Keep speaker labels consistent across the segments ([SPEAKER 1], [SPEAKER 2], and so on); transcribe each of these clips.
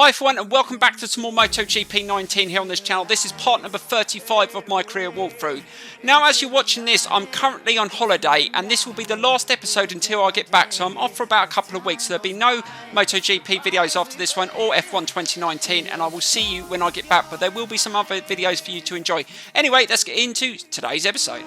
[SPEAKER 1] Hi everyone and welcome back to some more MotoGP 19 here on this channel. This is part number 35 of my career walkthrough. Now as you're watching this, I'm currently on holiday and this will be the last episode until I get back. So I'm off for about a couple of weeks. So there'll be no MotoGP videos after this one or F1 2019 and I will see you when I get back. But there will be some other videos for you to enjoy. Anyway, let's get into today's episode.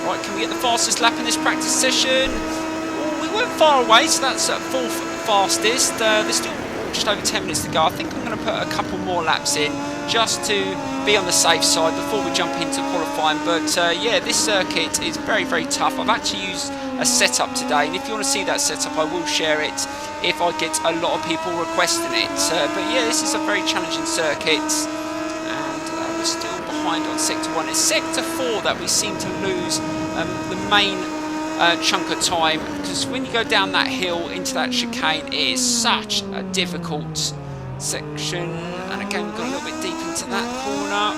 [SPEAKER 1] Right, can we get the fastest lap in this practice session? Oh, we weren't far away, so that's fourth fastest. There's still just over 10 minutes to go. I think I'm going to put a couple more laps in just to be on the safe side before we jump into qualifying. But yeah, this circuit is very, very tough. I've actually used a setup today, and if you want to see that setup, I will share it if I get a lot of people requesting it. But yeah, this is a very challenging circuit, and we're still behind on Sector 1. It's Sector 4 that we seem to lose the main chunk of time, because when you go down that hill into that chicane, it is such a difficult section, and again we've got a little bit deep into that corner.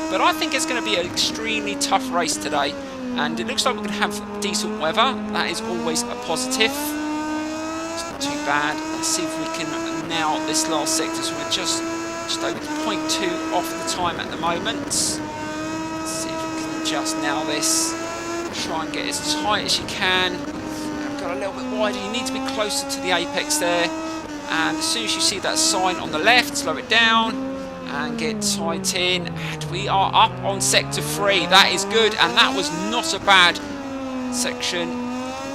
[SPEAKER 1] But I think it's going to be an extremely tough race today, and it looks like we're going to have decent weather. That is always a positive. It's not too bad. Let's see if we can nail this last sector. So we're just over 0.2 off the time at the moment. Let's see if we can just nail this. Try and get as tight as you can. I've got a little bit wider. You need to be closer to the apex there. And as soon as you see that sign on the left, slow it down and get tight in. And we are up on Sector 3. That is good, and that was not a bad section.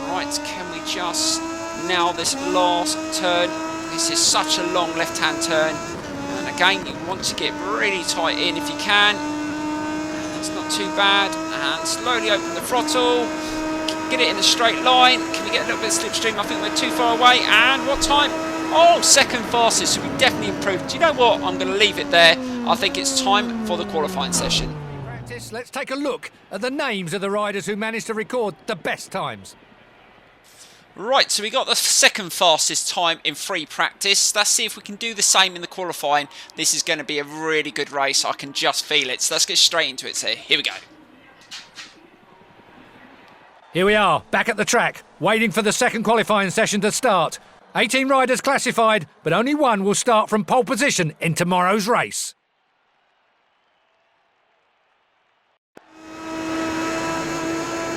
[SPEAKER 1] Right, can we just nail this last turn? This is such a long left-hand turn. And again, you want to get really tight in if you can. That's not too bad. And slowly open the throttle, get it in a straight line. Can we get a little bit of slipstream? I think we're too far away. And what time? Oh, second fastest, so we definitely improved. Do you know what? I'm going to leave it there. I think it's time for the qualifying session.
[SPEAKER 2] Practice, let's take a look at the names of the riders who managed to record the best times.
[SPEAKER 1] Right, so we got the second fastest time in free practice. Let's see if we can do the same in the qualifying. This is going to be a really good race. I can just feel it. So let's get straight into it. So here we go.
[SPEAKER 2] Here we are, back at the track, waiting for the second qualifying session to start. 18 riders classified, but only one will start from pole position in tomorrow's race.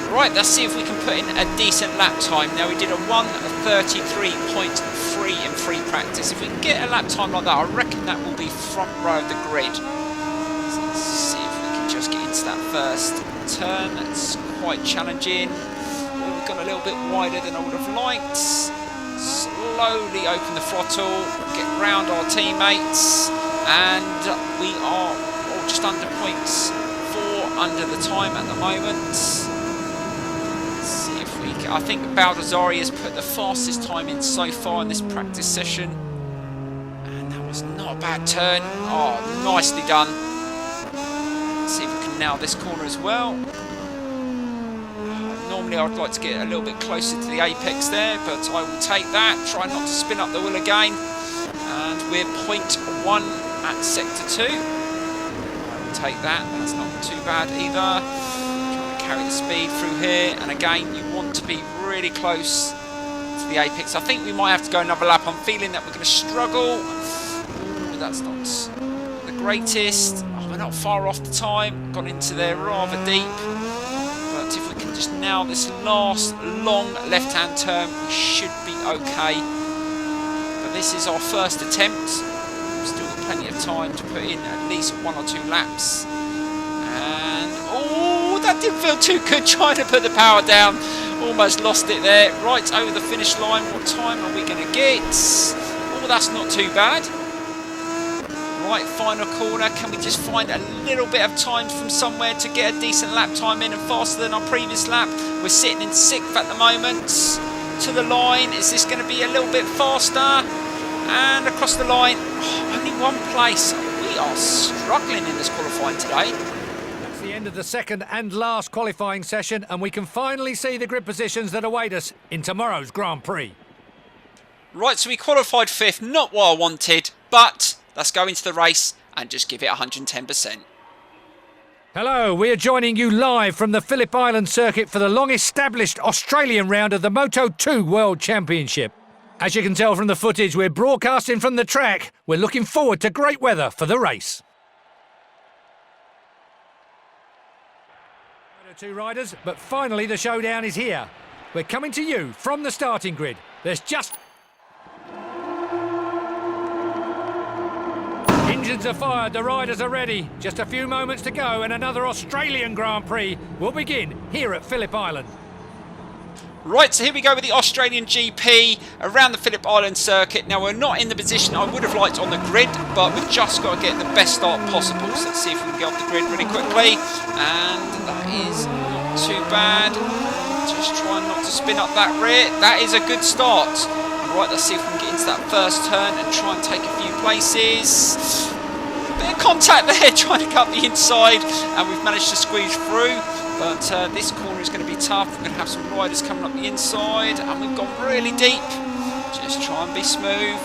[SPEAKER 1] Right, let's see if we can put in a decent lap time. Now, we did a 1:33.3 in free practice. If we can get a lap time like that, I reckon that will be front row of the grid. So let's see if we can just get into that first turn. That's quite challenging. We've gone a little bit wider than I would have liked. Slowly open the throttle, get round our teammates, and we are just under 0.4 under the time at the moment. See if we can. I think Baldassarri has put the fastest time in so far in this practice session, and that was not a bad turn. Oh, nicely done. Let's see if we can nail this corner as well. Normally I'd like to get a little bit closer to the apex there, but I will take that. Try not to spin up the wheel again. And we're 0.1 at Sector 2. I will take that. That's not too bad either. Carry the speed through here, and again you want to be really close to the apex. I think we might have to go another lap. I'm feeling that we're going to struggle. Ooh, that's not the greatest. Oh, we're not far off the time, gone into there rather deep, but if we can just nail this last long left hand turn, we should be okay. But this is our first attempt. Still got plenty of time to put in at least 1 or 2 laps. And oh, that didn't feel too good trying to put the power down. Almost lost it there. Right over the finish line. What time are we going to get? Oh, that's not too bad. Right, final corner. Can we just find a little bit of time from somewhere to get a decent lap time in and faster than our previous lap? We're sitting in 6th at the moment. To the line. Is this going to be a little bit faster? And across the line. Oh, only one place. We are struggling in this qualifying today.
[SPEAKER 2] The end of the second and last qualifying session, and we can finally see the grid positions that await us in tomorrow's Grand Prix.
[SPEAKER 1] Right, so we qualified 5th, not what I wanted, but let's go into the race and just give it 110%.
[SPEAKER 2] Hello, we are joining you live from the Phillip Island circuit for the long-established Australian round of the Moto2 World Championship. As you can tell from the footage, we're broadcasting from the track. We're looking forward to great weather for the race. Two riders, but finally the showdown is here. We're coming to you from the starting grid. There's just... Engines are fired, the riders are ready. Just a few moments to go and another Australian Grand Prix will begin here at Phillip Island.
[SPEAKER 1] Right, so here we go with the Australian GP around the Phillip Island circuit. Now, we're not in the position I would have liked on the grid, but we've just got to get the best start possible. So let's see if we can get off the grid really quickly. And that is not too bad. Just trying not to spin up that rear. That is a good start. Right, let's see if we can get into that first turn and try and take a few places. Bit of contact there, trying to cut the inside, and we've managed to squeeze through. But this corner is going to be tough. We're going to have some riders coming up the inside, and we've gone really deep. Just try and be smooth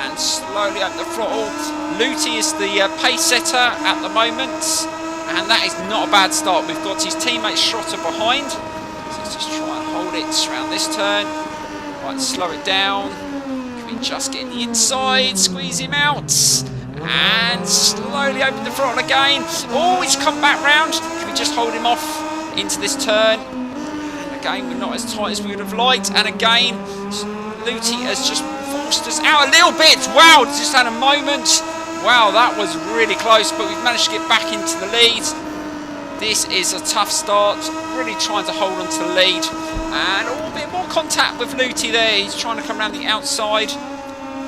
[SPEAKER 1] and slowly open the throttle. Luti is the pace setter at the moment, and that is not a bad start. We've got his teammate Schrotter behind. So let's just try and hold it around this turn. Right, slow it down. Can we just get in the inside, squeeze him out, and slowly open the throttle again. Oh, he's come back round. Can we just hold him off into this turn? And again, we're not as tight as we would have liked. And again, Luti has just forced us out a little bit. Wow, just had a moment. Wow, that was really close, but we've managed to get back into the lead. This is a tough start, really trying to hold on to the lead. And a bit more contact with Luti there. He's trying to come around the outside.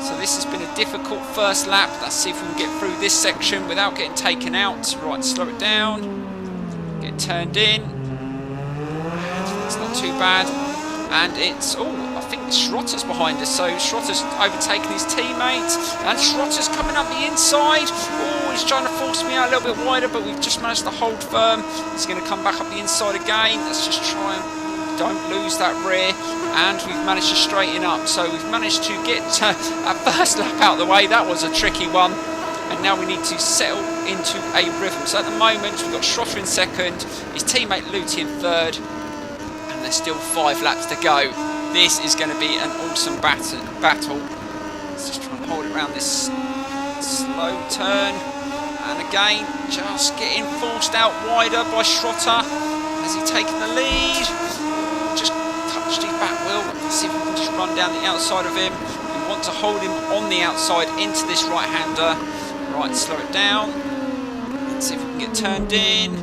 [SPEAKER 1] So this has been a difficult first lap. Let's see if we can get through this section without getting taken out. Right, slow it down. Get turned in. And it's not too bad. And it's, oh, I think Schrotter's behind us. So Schrotter's overtaken his teammate. And Schrotter's coming up the inside. Oh, he's trying to force me out a little bit wider, but we've just managed to hold firm. He's going to come back up the inside again. Let's just try and don't lose that rear. And we've managed to straighten up. So we've managed to get our first lap out of the way. That was a tricky one. And now we need to settle into a rhythm. So at the moment, we've got Schrotter in second, his teammate Luti in third, and there's still 5 laps to go. This is going to be an awesome battle. Let's just try and hold it around this slow turn. And again, just getting forced out wider by Schrotter. Has he taken the lead? Just touched his back wheel. Let's see if we can just run down the outside of him. We want to hold him on the outside into this right-hander. Right, slow it down. Let's see if we can get turned in.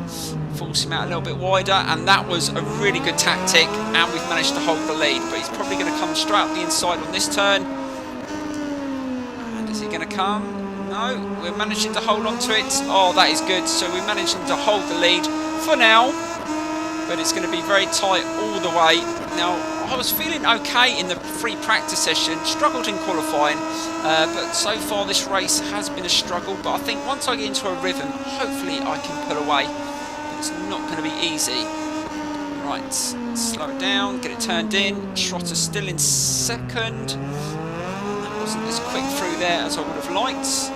[SPEAKER 1] Force him out a little bit wider. And that was a really good tactic. And we've managed to hold the lead. But he's probably going to come straight up the inside on this turn. And is he going to come? No, we're managing to hold on to it. Oh, that is good. So we're managing to hold the lead for now. But it's going to be very tight all the way. Now, I was feeling okay in the free practice session, struggled in qualifying, but so far this race has been a struggle. But I think once I get into a rhythm, hopefully I can pull away. But it's not going to be easy. Right, slow it down, get it turned in. Schrotter's still in second. That wasn't as quick through there as I would have liked.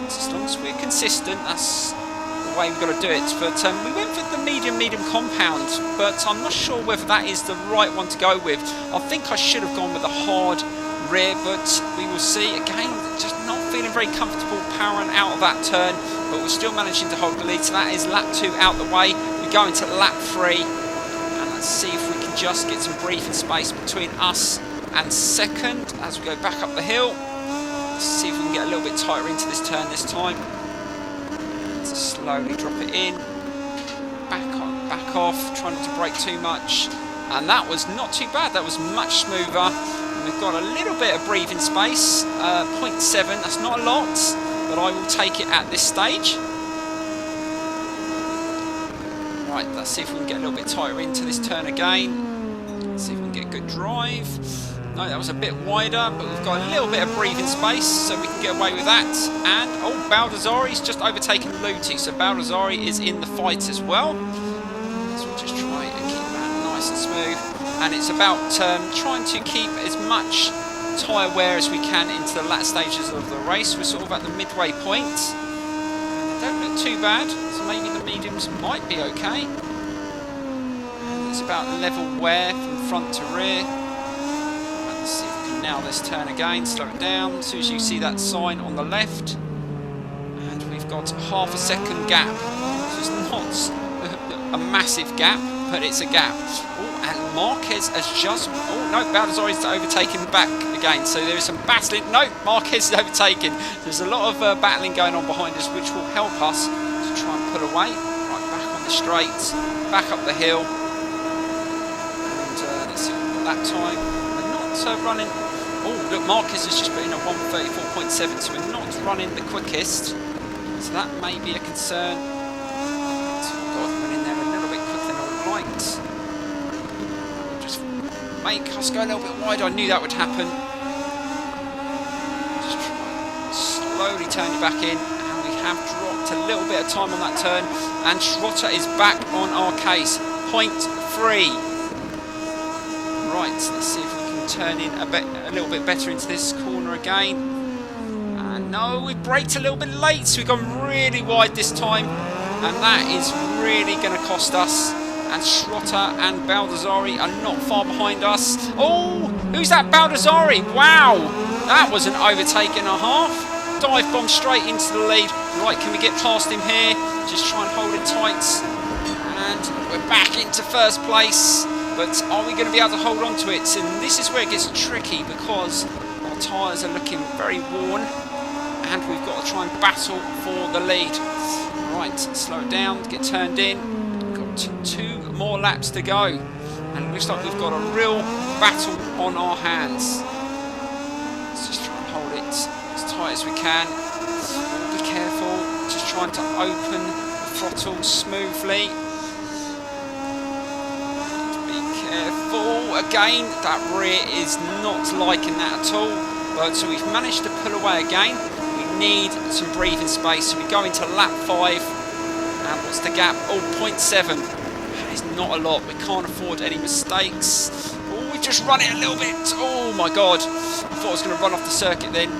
[SPEAKER 1] But as long as we're consistent, that's the way we've got to do it. But we went for the medium compound, but I'm not sure whether that is the right one to go with. I think I should have gone with a hard rear, but we will see. Again, just not feeling very comfortable powering out of that turn, but we're still managing to hold the lead. So that is lap 2 out the way. We go into lap 3, and let's see if we can just get some breathing space between us and second as we go back up the hill. Let's see if we can get a little bit tighter into this turn this time. To slowly drop it in, back off, try not to brake too much, and that was not too bad. That was much smoother. And we've got a little bit of breathing space, 0.7. That's not a lot, but I will take it at this stage. Right, let's see if we can get a little bit tighter into this turn again. Let's see if we can get a good drive. No, that was a bit wider, but we've got a little bit of breathing space, so we can get away with that. And, oh, Baldassari's just overtaken Luti, so Baldassari is in the fight as well. So we'll just try and keep that nice and smooth. And it's about trying to keep as much tyre wear as we can into the latter stages of the race. We're sort of at the midway point. And they don't look too bad, so maybe the mediums might be okay. And it's about level wear from front to rear. Let's see if we can nail this turn again, slow it down as soon as you see that sign on the left. And we've got half a second gap. It's not a massive gap, but it's a gap. Oh, and Marquez has just... Oh, no, Baldassarri's overtaken back again. So there is some battling. No, Marquez is overtaken. There's a lot of battling going on behind us, which will help us to try and pull away. Right, back on the straight, back up the hill. And let's see what we've got that time. We're not running... Oh, look, Marquez has just put in a 1:34.7, so we're not running the quickest. So that may be a concern. Just make us go a little bit wide. I knew that would happen. Just try and slowly turn you back in, and we have dropped a little bit of time on that turn, and Schrotter is back on our case. 0.3. Right, let's see if we can turn in a little bit better into this corner again. And no, we braked a little bit late, so we've gone really wide this time, and that is really going to cost us. And Schrotter and Baldassarri are not far behind us. Oh, who's that? Baldassarri. Wow, that was an overtake and a half. Dive bomb straight into the lead. Right, can we get past him here? Just try and hold it tight. And we're back into first place. But are we going to be able to hold on to it? And this is where it gets tricky, because our tyres are looking very worn. And we've got to try and battle for the lead. Right, slow it down, get turned in. Got 2 more laps to go, and it looks like we've got a real battle on our hands. Let's just try and hold it as tight as we can. Be careful, just trying to open the throttle smoothly. Be careful again. That rear is not liking that at all, but so we've managed to pull away again. We need some breathing space, so we go into lap 5, and what's the gap? Oh, 0.7. It's not a lot. We can't afford any mistakes. Oh, we just run it a little bit. Oh my god, I thought I was going to run off the circuit then.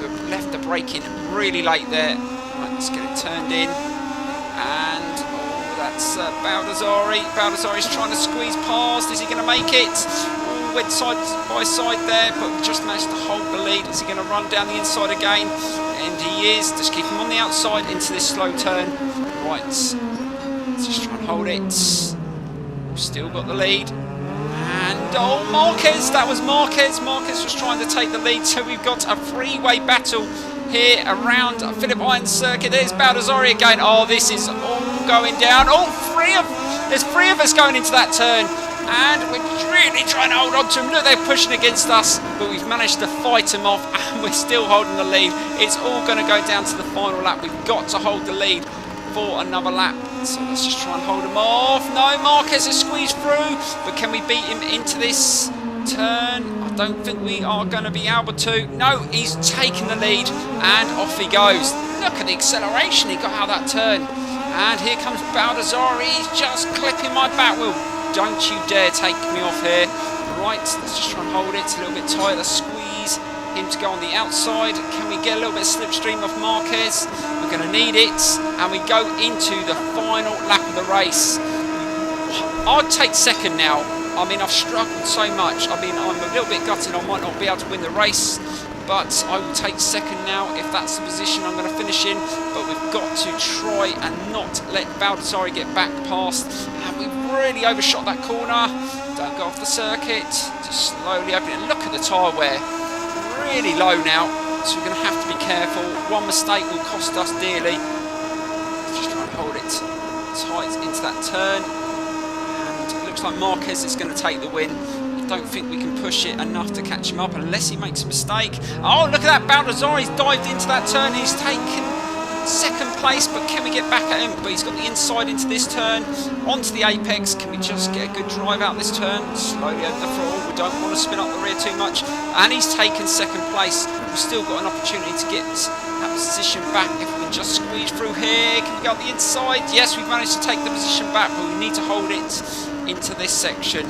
[SPEAKER 1] We left the brake in really late there. Right, let's get it turned in. And oh, that's Baldassarri. Baldassarri's trying to squeeze past. Is he going to make it? Oh, went side by side there, but we just managed to hold the lead. Is he going to run down the inside again? And he is. Just keep him on the outside into this slow turn. Right, let's just try and hold it. We've still got the lead. And oh, Marquez, that was Marquez. Marquez was trying to take the lead, so we've got a three-way battle here around Phillip Island Circuit. There's Baldassarri again. Oh, this is all going down. Oh, there's 3 of us going into that turn, and we're really trying to hold on to them. Look, they're pushing against us, but we've managed to fight them off, and we're still holding the lead. It's all going to go down to the final lap. We've got to hold the lead for another lap. So let's just try and hold him off. No, Marquez has squeezed through, but can we beat him into this turn? I don't think we are going to be able to. No, he's taken the lead, and off he goes. Look at the acceleration he got out of that turn. And here comes Baldassarri. He's just clipping my back wheel. Don't you dare take me off here. Right, let's just try and hold it. It's a little bit tighter. Squeeze him to go on the outside. Can we get a little bit of slipstream off Marquez? We're going to need it, and we go into the final lap of the race. I'd take second now. I mean, I've struggled so much. I mean, I'm a little bit gutted I might not be able to win the race, but I will take second now if that's the position I'm going to finish in. But we've got to try and not let Baldassarri get back past, and we've really overshot that corner. Don't go off the circuit, just slowly open it. Look at the tyre wear, really low now, so we're going to have to be careful. One mistake will cost us dearly. Just try and hold it tight into that turn, and it looks like Marquez is going to take the win. I don't think we can push it enough to catch him up unless he makes a mistake. Oh, look at that, Baldassarri's dived into that turn. He's taken second place, but can we get back at him? But he's got the inside into this turn, onto the apex. Can we just get a good drive out this turn? Slowly open the throttle. We don't want to spin up the rear too much. And he's taken second place. We've still got an opportunity to get that position back if we can just squeeze through here. Can we go on the inside? Yes, we've managed to take the position back, but we need to hold it into this section.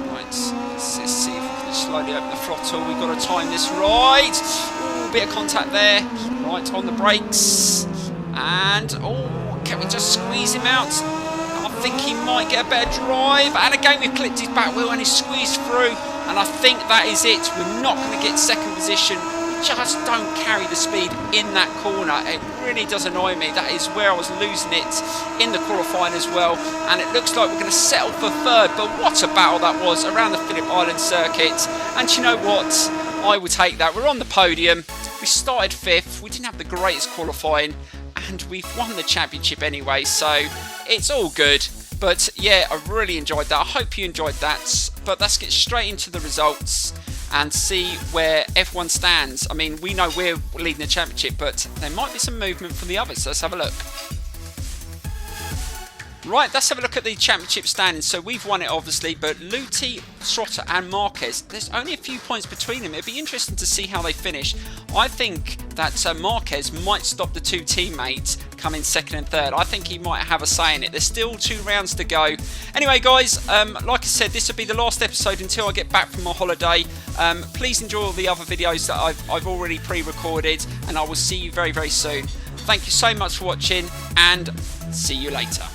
[SPEAKER 1] Right, let's see if we can slowly open the throttle. We've got to time this right. Ooh, bit of contact there. Right, on the brakes. And, oh, can we just squeeze him out? I think he might get a better drive. And again, we've clipped his back wheel and he's squeezed through. And I think that is it. We're not going to get second position. We just don't carry the speed in that corner. It really does annoy me. That is where I was losing it in the qualifying as well. And it looks like we're going to settle for third. But what a battle that was around the Phillip Island circuit. And you know what? I will take that. We're on the podium. We started 5th. We didn't have the greatest qualifying. And we've won the championship anyway. So it's all good. But yeah, I really enjoyed that. I hope you enjoyed that. But let's get straight into the results and see where everyone stands. I mean, we know we're leading the championship, but there might be some movement from the others. So let's have a look. Right, let's have a look at the championship standings. So we've won it, obviously, but Luti, Trotter and Marquez, there's only a few points between them. It'd be interesting to see how they finish. I think that Marquez might stop the two teammates coming second and third. I think he might have a say in it. There's still 2 rounds to go. Anyway, guys, like I said, this will be the last episode until I get back from my holiday. Please enjoy all the other videos that I've already pre-recorded, and I will see you very, very soon. Thank you so much for watching, and see you later.